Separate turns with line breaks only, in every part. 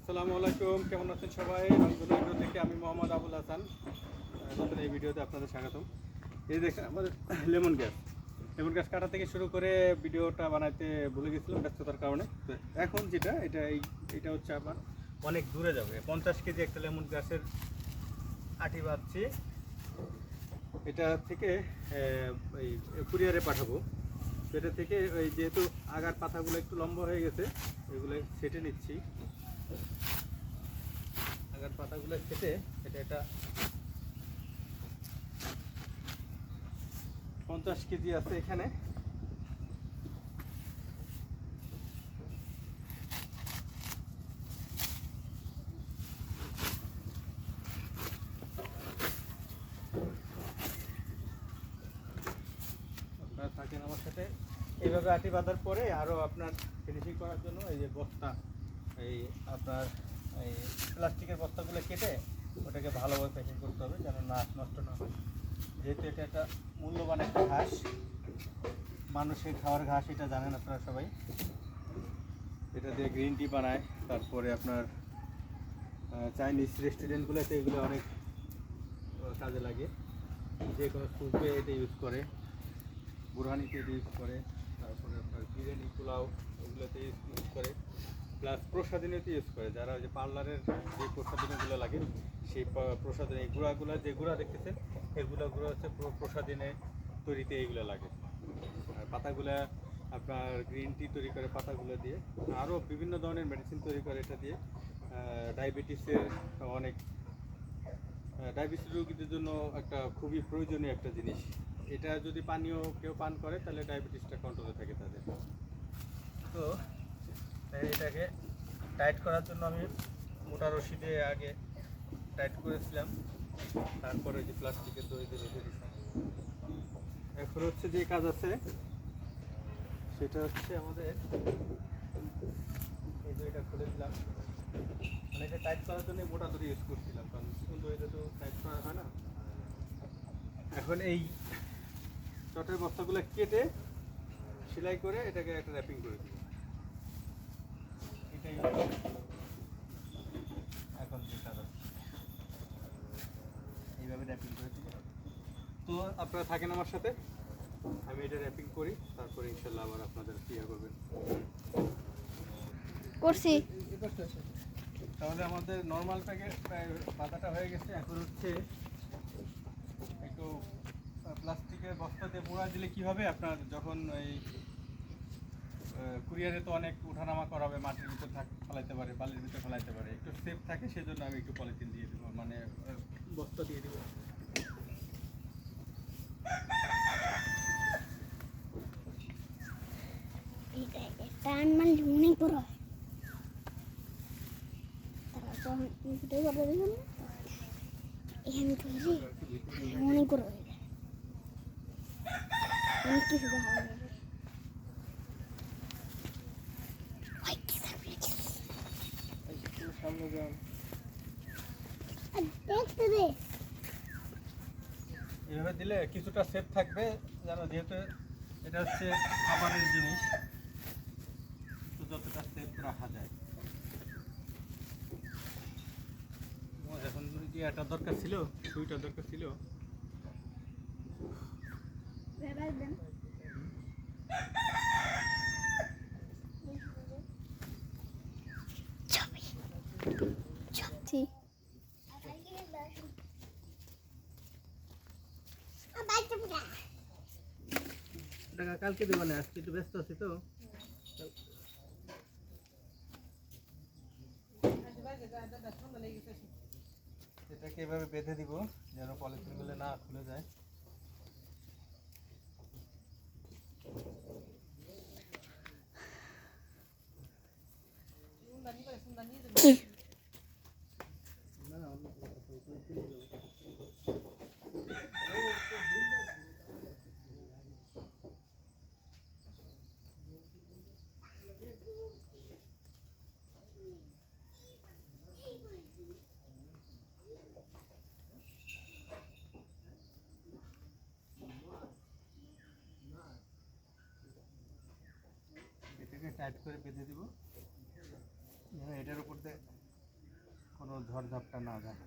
আসসালামু আলাইকুম, কেমন আছেন সবাই? রংধনু এগ্রো থেকে আমি মোহাম্মদ আবুল হাসান। নতুন এই ভিডিওতে আপনাদের স্বাগতম। এই দেখেন আমাদের লেমন গাছ কাটা থেকে শুরু করে ভিডিওটা বানাইতে ভুলে গেছিলাম ব্যস্ততার কারণে। তো এখন যেটা এটা হচ্ছে আবার অনেক দূরে যাবে। 50 কেজি একটা লেমন গাছের আটি বাঁধছি, এটা থেকে এই কুরিয়ারে পাঠাবো। তো এটা থেকে ওই যেহেতু আগার পাতাগুলো একটু লম্বা হয়ে গেছে, এগুলো সেটে নিচ্ছি। আগার পাতাগুলো কেটে এটা 50 কেজি আছে এখানে। আপনারা থাকেন আমার সাথে। এইভাবে আটি বাঁধার পরে আরও আপনার ফিনিশিং করার জন্য এই যে বস্তা, এই আপনার এই প্লাস্টিকের বস্তাগুলো কেটে ওটাকে ভালোভাবে প্যাকিং করতে হবে যেন নষ্ট না হয়। যেহেতু এটা একটা মূল্যবান একটা ঘাস, মানুষের খাওয়ার ঘাস, এটা জানেন আপনারা সবাই। এটা দিয়ে গ্রিন টি বানায়, তারপরে আপনার চাইনিজ রেস্টুরেন্টগুলোতে এগুলো অনেক কাজে লাগে। যে কোনো স্যুপে এটা ইউজ করে, বুরহানিতে এটা ইউজ করে, তারপরে আপনার বিরিয়ানি পোলাও ওগুলোতে ইউজ করে, প্লাস প্রসাদিনেতে ইউজ করে। যারা ওই যে পার্লারের যে প্রসাদিনেগুলো লাগে সেই প্রসাদিনে এই গুঁড়াগুলো, যে গুঁড়া দেখতেছেন এগুলো গুঁড়া হচ্ছে প্রসাদিনে তৈরিতে এইগুলো লাগে। আর পাতাগুলা আপনার গ্রিন টি তৈরি করে পাতাগুলো দিয়ে, আরও বিভিন্ন ধরনের মেডিসিন তৈরি করে এটা দিয়ে। ডায়াবেটিসের অনেক ডায়াবেটিস রোগীদের জন্য একটা খুবই প্রয়োজনীয় একটা জিনিস। এটা যদি পানীয় কেউ পান করে তাহলে ডায়াবেটিসটা কন্ট্রোলে থাকে তাদের। তো এটাকে টাইট করার জন্য আমি মোটা রশি দিয়ে আগে টাইট করেছিলাম, তারপরে যে প্লাস্টিকের দড়ি দিয়ে রেখে দিচ্ছি। এখন হচ্ছে যে কাজ আছে সেটা হচ্ছে আমাদের এই দড়িটা খুলে দিলাম। মানে এটা টাইট করার জন্য মোটা দড়ি ইউজ করছিলাম, কারণ চিকন দড়িতে তো টাইট করা হয় না। এখন এই চটের বস্তাগুলো কেটে সেলাই করে এটাকে একটা র্যাপিং করে দিব। এটাই এখন যে কাজ আছে, এইভাবে র্যাপিং করে দিব। তো আপনারা থাকেন আমার সাথে, আমি এটা র্যাপিং করি, তারপরে ইনশাল্লাহ আবার আপনাদের ক্লিয়ার করবেন
করছি।
তাহলে আমাদের নর্মাল প্যাকেট পাতাটা হয়ে গেছে। এখন হচ্ছে একটু প্লাস্টিকের বস্তা দিয়ে মোড়া দিলে কী হবে, আপনার যখন এই কুরিয়ারে তো অনেক উঠানামা করাবে, মাটির ভিতর ফেলাইতে পারে, বালির ভিতর ফেলাইতে পারে, একটু সেফ থাকে সেজন্য আমি একটু পলিথিন দিয়ে দেবো, মানে বস্তা দিয়ে দেবো।
টান মারলে অনেক বড় হয়। তারপর ভিডিও করে দেখুন, এখানে তৈরি অনেক বড় হয়ে যায়, অনেক কিছু দেখা যাবে।
সামনে যান,
দেখতে দে।
এভাবে দিলে কিছুটা সেফ থাকবে, যেন যেহেতু এটা হচ্ছে খাবারের জিনিস, তো যতটা সেফ রাখা যায়। এখন কি একটা দরকার ছিল, সুইটার দরকার ছিল।
ঠিক
টাকা কালকে দেবো না, আজকে একটু ব্যস্ত আছি তো। এটাকে এভাবে বেঁধে দিব যেন পলিথিনগুলো না খুলে যায়। এটাকে টাইট করে বেঁধে দিব, এটার উপর দিয়ে ঝড়ঝাপটা না যায়।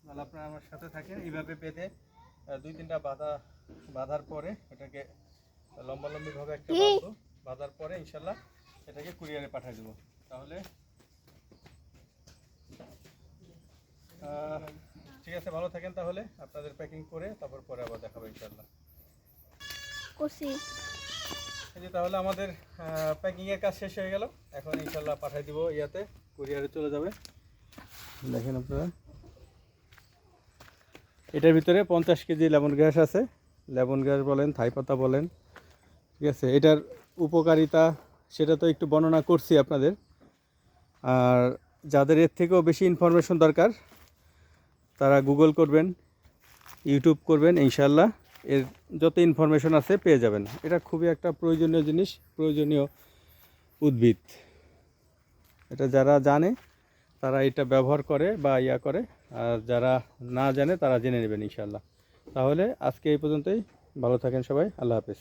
তাহলে আপনারা আমার সাথে থাকেন, এইভাবে বেঁধে 2-3টা বাঁধার পরে এটাকে লম্বালম্বিভাবে একটা বাঁধবো। বাঁধার পরে ইনশাল্লাহ এটাকে কুরিয়ারে পাঠিয়ে দেবো। তাহলে ঠিক আছে, ভালো থাকেন। তাহলে আপনাদের প্যাকিং করে তারপর পরে আবার দেখাবো ইনশাল্লাহ।
করছি।
এই যে তাহলে আমাদের প্যাকিংয়ের কাজ শেষ হয়ে গেল। এখন ইনশাল্লাহ পাঠিয়ে দিব, ইয়াতে কুরিয়ারে চলে যাবে। দেখেন আপনারা, এটার ভিতরে 50 কেজি লেমন গ্রাস আছে। লেমন গ্রাস বলেন, থাই পাতা বলেন, ঠিক আছে। এটার উপকারিতা সেটা তো একটু বর্ণনা করছি আপনাদের। আর যাদের এর থেকেও বেশি ইনফরমেশন দরকার তারা গুগল করবেন, ইউটিউব করবেন, ইনশাল্লাহ এর যত ইনফরমেশন আছে পেয়ে যাবেন। এটা খুবই একটা প্রয়োজনীয় জিনিস, প্রয়োজনীয় উদ্ভিদ। এটা যারা জানে তারা এটা ব্যবহার করে বা ইয়া করে, আর যারা না জানে তারা জেনে নেবেন ইনশাল্লাহ। তাহলে আজকে এই পর্যন্তই, ভালো থাকেন সবাই, আল্লাহ হাফেজ।